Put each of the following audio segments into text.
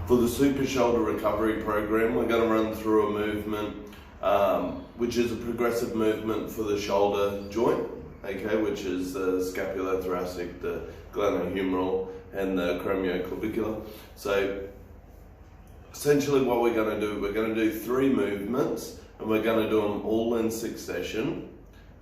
For the super shoulder recovery program, we're going to run through a movement which is a progressive movement for the shoulder joint, okay, which is the scapulothoracic, the glenohumeral, and the acromioclavicular. So essentially what we're going to do 3 movements, and we're going to do them all in succession,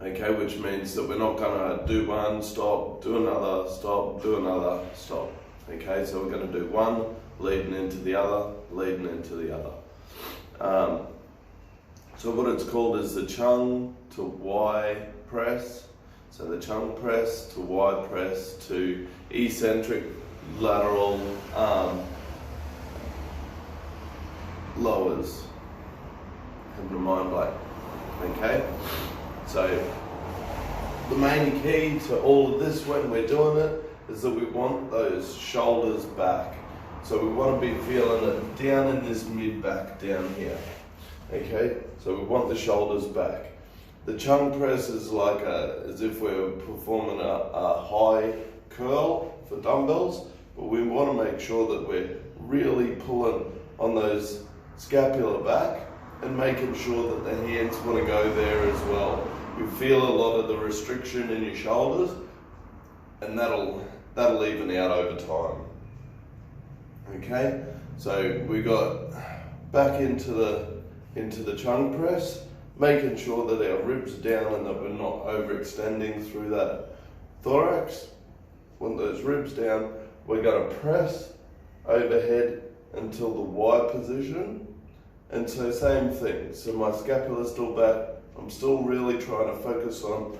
okay, which means that we're not going to do one, stop, do another, stop, do another, stop. Okay, so we're going to do one, leading into the other, leading into the other. So what it's called is the Chung to Y press. So the Chung press to Y press to eccentric lateral lowers. Have the mind blank. Okay, so the main key to all of this when we're doing it is that we want those shoulders back. So we want to be feeling it down in this mid-back down here. Okay, so we want the shoulders back. The Chung press is like as if we're performing a high curl for dumbbells, but we want to make sure that we're really pulling on those scapula back and making sure that the hands want to go there as well. You feel a lot of the restriction in your shoulders, and that'll even out over time. Okay, so we got back into the Chung press, making sure that our ribs are down and that we're not overextending through that thorax. Want those ribs down, we're going to press overhead until the Y position. And so same thing, so my scapula's still back, I'm still really trying to focus on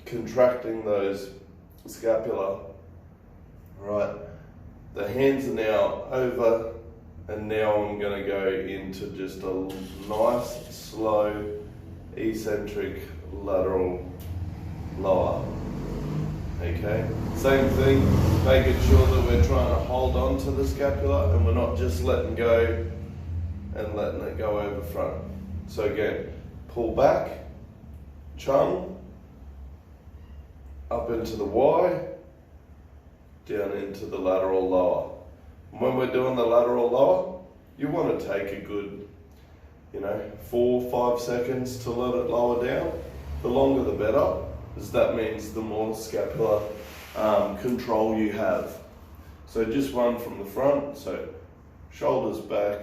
contracting those scapula. Right, the hands are now over, and now I'm going to go into just a nice, slow, eccentric lateral lower. Okay, same thing, making sure that we're trying to hold on to the scapula and we're not just letting go and letting it go over front. So again, pull back, Chung, up into the Y, down into the lateral lower. And when we're doing the lateral lower, you want to take a good, 4 or 5 seconds to let it lower down. The longer the better, because that means the more scapular control you have. So just one from the front, so shoulders back,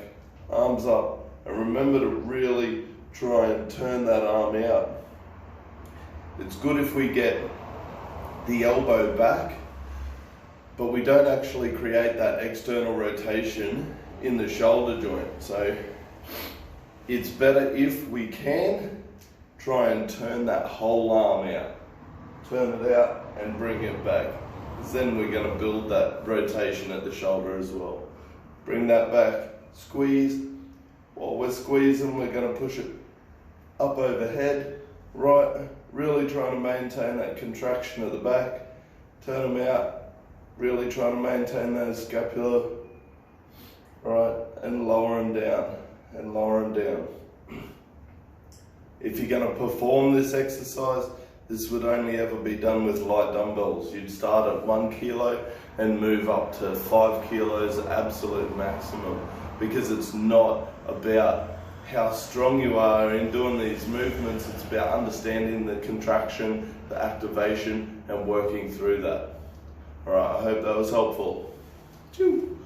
arms up, and remember to really try and turn that arm out. It's good if we get the elbow back, but we don't actually create that external rotation in the shoulder joint. So it's better if we can try and turn that whole arm out. Turn it out and bring it back, because then we're going to build that rotation at the shoulder as well. Bring that back, squeeze. While we're squeezing, we're going to push it up overhead, right, really trying to maintain that contraction at the back. Turn them out, really trying to maintain those scapula, right, and lower them down, and lower them down. If you're going to perform this exercise, this would only ever be done with light dumbbells. You'd start at 1 kilo and move up to 5 kilos absolute maximum, because it's not about how strong you are in doing these movements, it's about understanding the contraction, the activation, and working through that. Alright, I hope that was helpful. Choo.